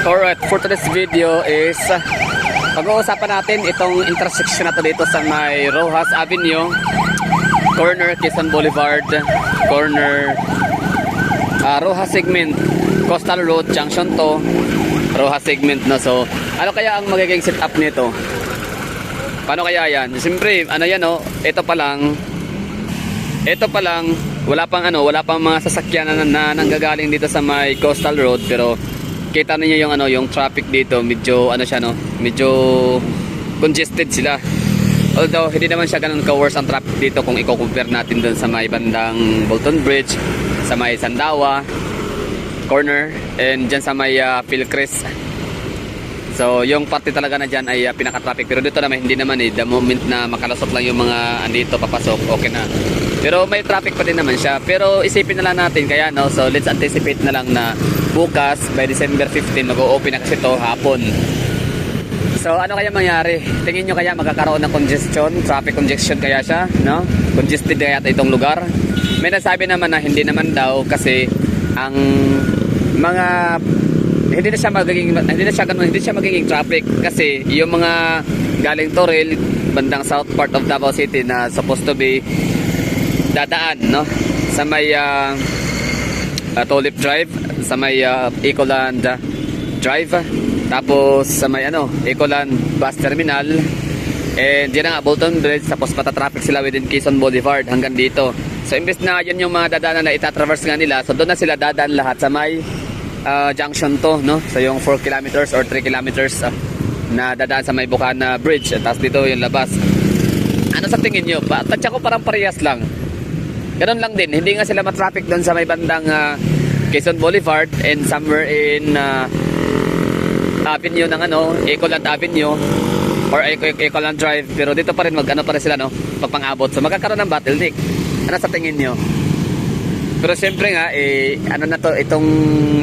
Alright, for today's video is pag-uusapan natin itong intersection na to dito sa may Rojas Avenue, corner Quezon Boulevard, corner Rojas segment, Coastal Road Junction to Rojas segment na. So ano kaya ang magiging setup nito? Paano kaya yan? Siyempre ano yan, ito pa lang wala pang mga sasakyan na nanggagaling dito sa may Coastal Road, pero kita niyo yung traffic dito, medyo medyo congested sila. Although hindi naman siya ganun ka-worse ang traffic dito kung i-compare natin doon sa may bandang Bolton Bridge, sa may Sandawa corner, and dyan sa may Philcrest. So yung parte talaga na dyan ay pinaka-traffic, pero dito naman hindi naman the moment na makalusot lang yung mga andito papasok, okay na. Pero may traffic pa din naman siya, pero isipin na lang natin kaya so let's anticipate na lang na bukas by December 15 mag-o-open na kasi to hapon. So ano kaya mangyari? Tingin nyo kaya magkakaroon ng congestion, traffic congestion kaya siya, no? Congested kaya itong lugar? May nasabi naman na hindi naman daw, kasi ang mga hindi na siya magiging traffic, kasi yung mga galing Toril bandang south part of Davao City na supposed to be dadaan sa may Tulip Drive, sa may Ecoland Drive, tapos sa may Ecoland Bus Terminal, and yan nga Bolton Bridge, tapos matatraffic sila within Quezon Boulevard hanggang dito. So imbes na yan yung mga dadaanan na itatraverse nga nila, so doon na sila dadaan lahat sa may junction to, so yung 4 kilometers or 3 kilometers na dadaan sa may Bukana Bridge, tapos dito yung labas. Ano sa tingin nyo? Tansya ko parang parehas lang, ganun lang din, hindi nga sila matraffic doon sa may bandang Quezon Boulevard and somewhere in Avenue ng Ecoland Avenue or Ecoland Drive, pero dito pa rin pa rin sila papang-abot, so magkakaroon ng bottleneck. Ano sa tingin nyo? Pero siyempre nga itong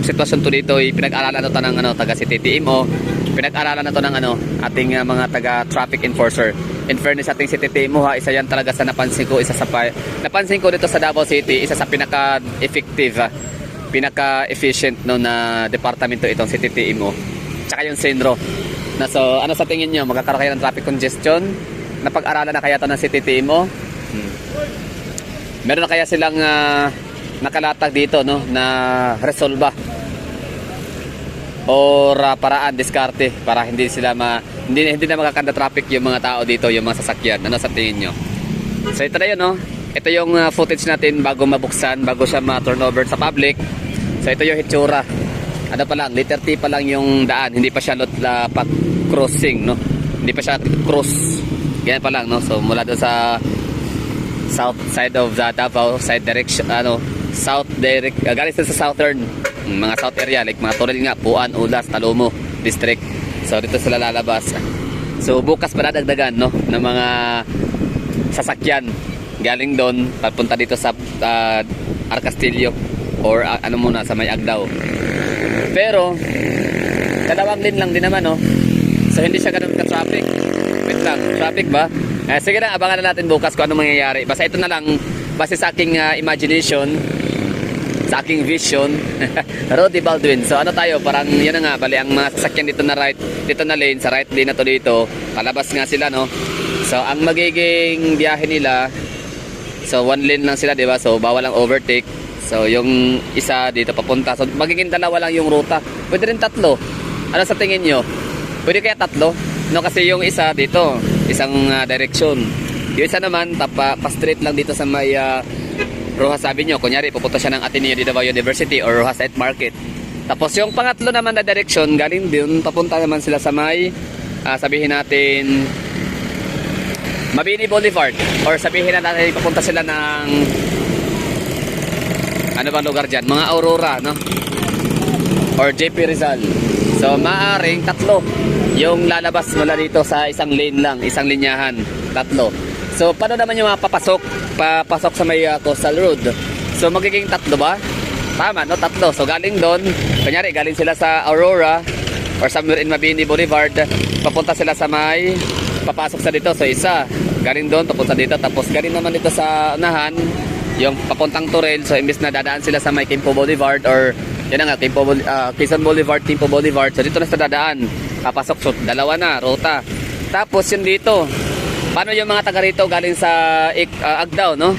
sitwasyon to dito pinag-aralan na to ng taga CTTMO, pinag-aralan na to ng ating mga taga traffic enforcer. In fairness, ating CTTMO isa yan talaga sa napansin ko dito sa Davao City, isa sa pinaka-effective, pinaka-efficient na departamento itong CTTMO, tsaka yung Senro. So ano sa tingin nyo, magkakaroon kayo ng traffic congestion? Napag-aralan na kaya to ng CTTMO? Meron na kaya silang nakalatag dito na resolba or paraan, diskarte para hindi na makakanda traffic yung mga tao dito, yung mga sasakyan. Ano sa tingin nyo? So ito na yun, ito yung footage natin bago mabuksan, bago siya ma-turnover sa public. So ito yung hitsura. Pa lang, letter T pa lang yung daan, hindi pa siya pat crossing, hindi pa siya cross, ganyan pa lang, so mula doon sa south side of the Davao side direction, south direct, galing sa southern mga south area, like mga Toril nga, Puan, Ulas, Talomo district. So dito sila lalabas. So bukas padadagdagan ng mga sasakyan galing doon papunta dito sa Arcastillo or muna sa may Agdao. Pero dalawang lane lang din naman, so hindi siya ganun ka-traffic. Wait lang, traffic ba? Sige na, abangan na natin bukas kung ano mangyayari. Basta ito na lang, base sa aking imagination, sa aking vision. Rudy Baldwin. So tayo, parang yan na nga, bali ang mga sasakyan dito na lane, sa right lane na to dito, palabas nga sila, so ang magiging biyahe nila, so one lane lang sila, diba? So bawal ang overtake. So yung isa dito papunta, so magiging dalawa lang yung ruta. Pwede rin tatlo. Ano sa tingin nyo? Pwede kaya tatlo? Kasi yung isa dito, isang direction. Yung isa naman pa straight lang dito sa may Rojas Avenue. Kunyari pupunta siya ng Ateneo de Davao University or Rojas Night Market. Tapos yung pangatlo naman na direction, galing din, papunta naman sila sa may sabihin natin Mabini Boulevard, or sabihin natin papunta sila ng ano bang lugar dyan? Mga Aurora, or JP Rizal. So maaring tatlo yung lalabas mula dito sa isang lane lang, isang linyahan, tatlo. So paano naman yung mga papasok sa may Coastal Road? So magiging tatlo ba? Tama, tatlo. So galing doon, kunyari galing sila sa Aurora or somewhere in Mabini Boulevard, papunta sila sa may papasok sa dito. So isa, galing doon, papunta dito, tapos galing naman dito sa unahan, yung papuntang Toril. So imbis na dadaan sila sa may Quimpo Boulevard or Yan na nga, Quezon Boulevard, Timpo Boulevard. So dito na sa dadaan. Papasok, so dalawa na, ruta. Tapos yun dito. Paano yung mga taga rito galing sa Agdao, no?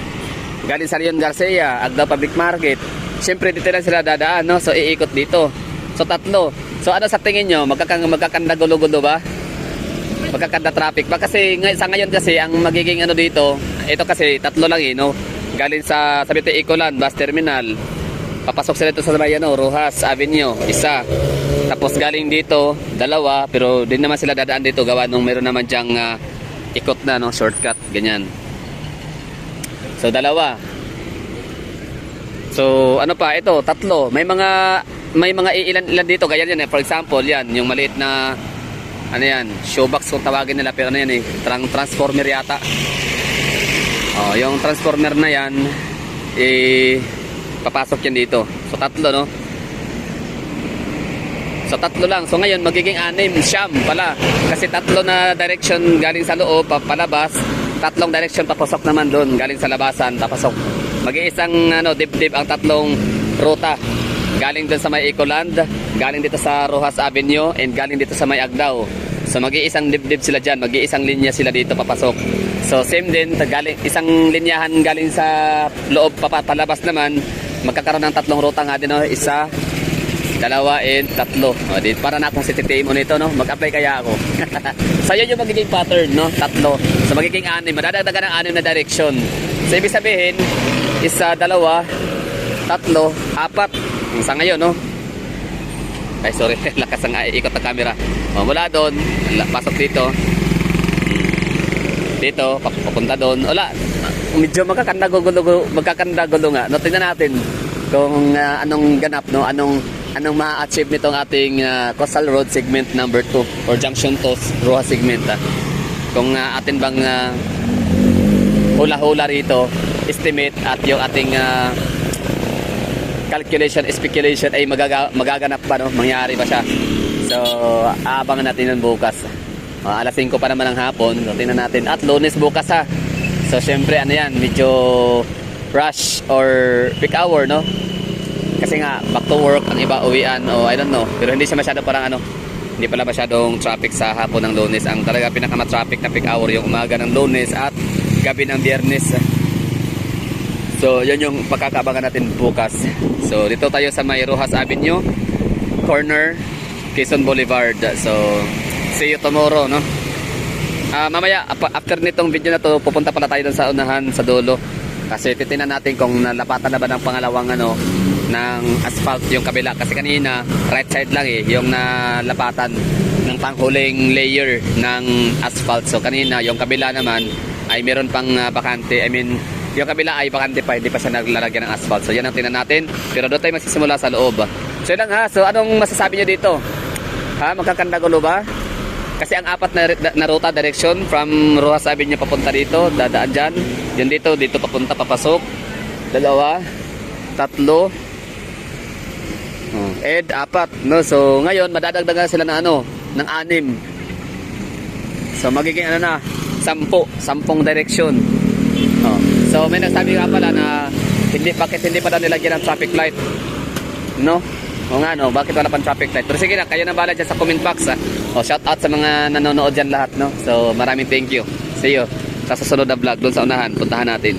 Galing sa Leon Garcia, Agdao Public Market. Siyempre dito lang sila dadaan, no? So iikot dito. So tatlo. So ano sa tingin nyo? Magkakanda gulo-gulo ba? Magkakanda traffic ba? Kasi sa ngayon kasi ang magiging ano dito, ito kasi tatlo lang no? Galing sa Sabite Ecoland, bus terminal. Papasok sila dito sa ano, Rojas Avenue, isa. Tapos galing dito, dalawa, pero din naman sila dadaan dito gawa nung meron naman diyang ikot na, no, shortcut, ganyan. So dalawa. So ano pa, ito, tatlo. May mga ilan dito, ganyan yan. For example, yan, yung maliit na ano yan, showbox kung tawagin nila, pero ano yan transformer yata. Oh, yung transformer na yan, papasok yan dito. So tatlo, no? So tatlo lang. So ngayon magiging 6, siyam pala. Kasi tatlo na direction galing sa loob, palabas. Tatlong direction papasok naman doon, galing sa labasan, papasok. Mag-iisang dibdib ang tatlong ruta. Galing doon sa may Ecoland, galing dito sa Rojas Avenue, and galing dito sa may Agdao. So mag-iisang dibdib sila dyan, mag-iisang linya sila dito papasok. So same din, isang linyahan galing sa loob palabas naman. Magkakaroon ng tatlong ruta nga din, no? Isa, dalawa, and tatlo. O, para na akong CTTM nito, no? Mag-apply kaya ako. So yun yung magiging pattern, no? Tatlo. So magiging 6, madadagdagan ng 6 na direction. So ibig sabihin, isa, dalawa, tatlo, 4. Sa ngayon, no? Ay, sorry, lakas ang ikot ng camera. O, mula doon, pasok dito. Dito, papunta doon. Wala, medyo magkakanda gulo nga. No, tingnan natin kung anong ganap, no? Anong ma-achieve nitong ating Coastal Road segment number 2 or junction to Rojas segment. Kung atin bang hula-hula rito, estimate at yung ating calculation, speculation ay magaganap pa, no? Mangyari ba siya? So, aabangan natin yun bukas. Alas 5 pa naman ng hapon. So, tingnan natin. At Lunes bukas, ha. So, syempre, ano yan, medyo rush or peak hour, no? Kasi nga, back to work, ang iba uwian, o I don't know. Pero hindi siya masyado parang hindi pala masyadong traffic sa hapon ng Lunes. Ang talaga pinaka-traffic na peak hour, yung umaga ng Lunes at gabi ng Biyernes. So, yun yung pagkakabangan natin bukas. So, dito tayo sa may Rojas Avenue, corner, Quezon Boulevard. So, see you tomorrow, no? Mamaya, after nitong video na to, pupunta pala tayo dun sa unahan, sa dulo. Kasi titinan natin kung nalapatan na ba ng pangalawang ng asphalt yung kabila. Kasi kanina, right side lang yung nalapatan ng panghuling layer ng asphalt. So kanina, yung kabila naman ay meron pang bakante. I mean, yung kabila ay bakante pa, hindi pa siya naglalagyan ng asphalt. So yan ang tingnan natin. Pero doon tayo magsisimula sa loob. So yun lang, ha. So anong masasabi nyo dito? Ha? Magkakanda gulo ba? Kasi ang 4 na ruta direction from Rojas Avenue papunta dito, dadaan dyan. Yan dito papunta, papasok. 2, 3, and 4. No? So ngayon, madadagdagan sila ng ng 6. So magiging 10 direction. So may nagsabi nga pala na bakit hindi pa daw nilagyan ng traffic light, no? O nga, no, bakit wala pang traffic light? Pero sige na, kayo na bahala dyan sa comment box. Shout out sa mga nanonood dyan lahat, no? So maraming thank you. See you sa susunod na vlog doon sa unahan. Puntahan natin.